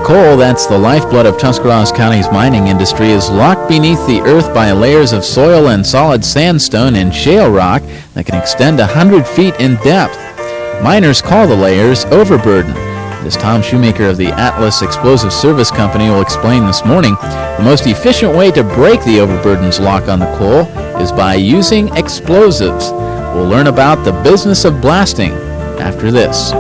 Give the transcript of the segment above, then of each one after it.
Coal, that's the lifeblood of Tuscarawas County's mining industry, is locked beneath the earth by layers of soil and solid sandstone and shale rock that can extend 100 feet in depth. Miners call the layers overburden. As Tom Shoemaker of the Atlas Explosive Service Company will explain this morning, the most efficient way to break the overburden's lock on the coal is by using explosives. We'll learn about the business of blasting after this.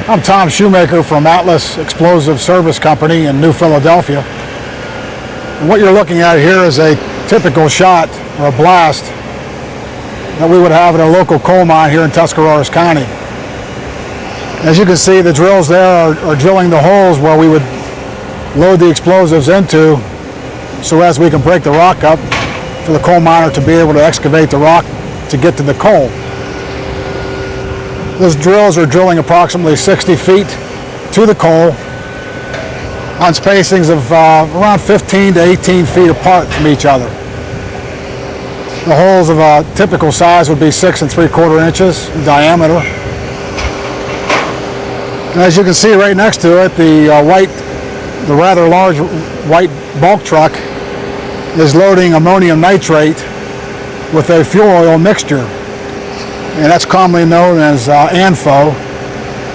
I'm Tom Shoemaker from Atlas Explosive Service Company in New Philadelphia. And what you're looking at here is a typical shot or a blast that we would have at a local coal mine here in Tuscarawas County. As you can see, the drills there are drilling the holes where we would load the explosives into so as we can break the rock up for the coal miner to be able to excavate the rock to get to the coal. Those drills are drilling approximately 60 feet to the coal on spacings of around 15 to 18 feet apart from each other. The holes of a typical size would be 6 3/4 inches in diameter. And as you can see right next to it, the rather large white bulk truck is loading ammonium nitrate with a fuel oil mixture. And that's commonly known as ANFO,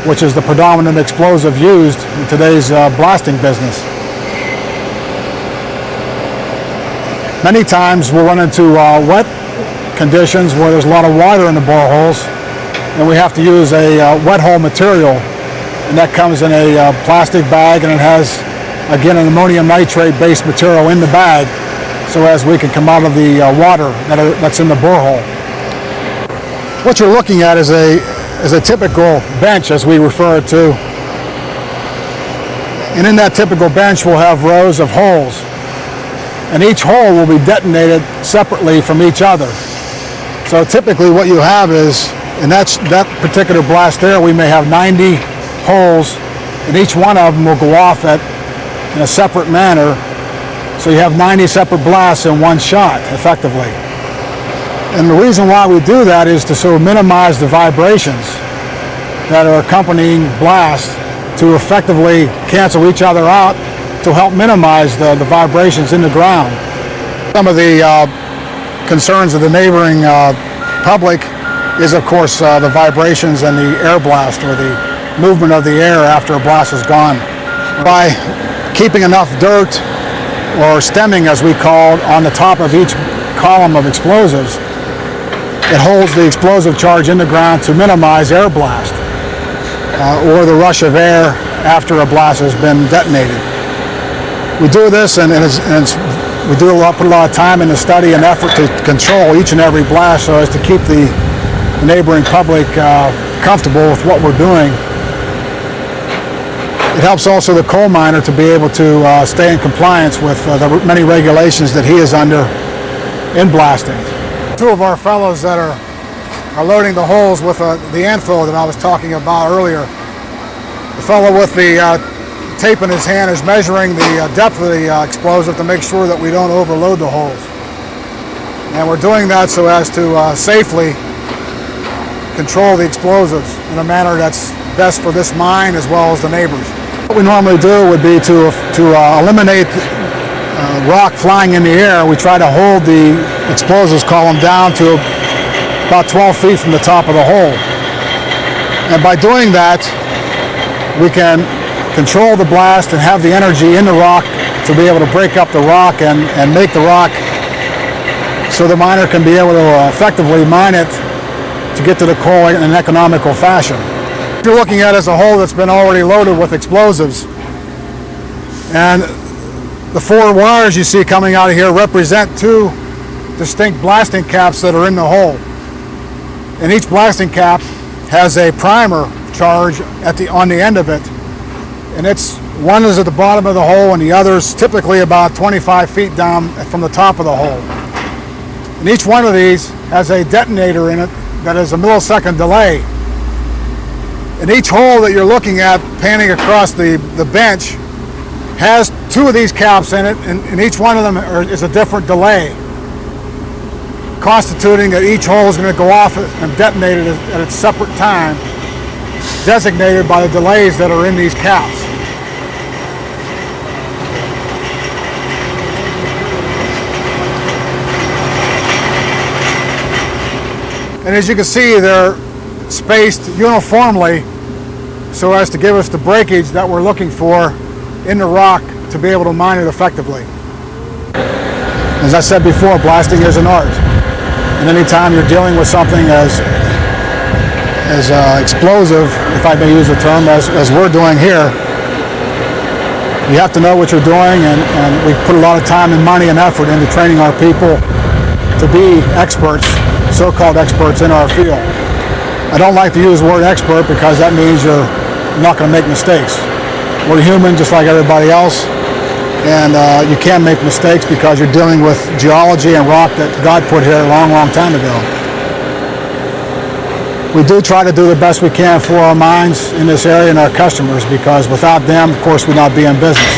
which is the predominant explosive used in today's blasting business. Many times we'll run into wet conditions where there's a lot of water in the boreholes, and we have to use a wet hole material, and that comes in a plastic bag, and it has, again, an ammonium nitrate based material in the bag so as we can come out of the water that's in the borehole. What you're looking at is a typical bench, as we refer it to. And in that typical bench, we'll have rows of holes. And each hole will be detonated separately from each other. So typically what you have is, in that particular blast there, we may have 90 holes, and each one of them will go off in a separate manner. So you have 90 separate blasts in one shot, effectively. And the reason why we do that is to sort of minimize the vibrations that are accompanying blasts, to effectively cancel each other out, to help minimize the vibrations in the ground. Some of the concerns of the neighboring public is, of course, the vibrations and the air blast, or the movement of the air after a blast is gone. By keeping enough dirt, or stemming as we call it, on the top of each column of explosives, it holds the explosive charge in the ground to minimize air blast or the rush of air after a blast has been detonated. We do this, and we put a lot of time into study and effort to control each and every blast so as to keep the neighboring public comfortable with what we're doing. It helps also the coal miner to be able to stay in compliance with the many regulations that he is under in blasting. Two of our fellows that are loading the holes with the ANFO that I was talking about earlier. The fellow with the tape in his hand is measuring the depth of the explosive to make sure that we don't overload the holes. And we're doing that so as to safely control the explosives in a manner that's best for this mine as well as the neighbors. What we normally do would be to eliminate rock flying in the air. We try to hold the explosives column down to about 12 feet from the top of the hole. And by doing that, we can control the blast and have the energy in the rock to be able to break up the rock and make the rock so the miner can be able to effectively mine it to get to the coal in an economical fashion. What you're looking at is a hole that's been already loaded with explosives. And the 4 wires you see coming out of here represent 2 distinct blasting caps that are in the hole. And each blasting cap has a primer charge on the end of it. And one is at the bottom of the hole, and the other's typically about 25 feet down from the top of the hole. And each one of these has a detonator in it that is a millisecond delay. And each hole that you're looking at panning across the bench has 2 of these caps in it, and each one of them is a different delay, constituting that each hole is going to go off and detonate it at its separate time, designated by the delays that are in these caps. And as you can see, they're spaced uniformly so as to give us the breakage that we're looking for in the rock to be able to mine it effectively. As I said before, blasting is an art. And anytime you're dealing with something as explosive, if I may use the term, as we're doing here, you have to know what you're doing, and we put a lot of time and money and effort into training our people to be experts, so-called experts in our field. I don't like to use the word expert because that means you're not going to make mistakes. We're human just like everybody else, and you can make mistakes because you're dealing with geology and rock that God put here a long, long time ago. We do try to do the best we can for our mines in this area and our customers, because without them, of course, we'd not be in business.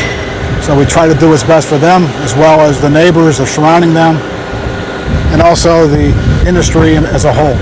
So we try to do what's best for them, as well as the neighbors surrounding them, and also the industry as a whole.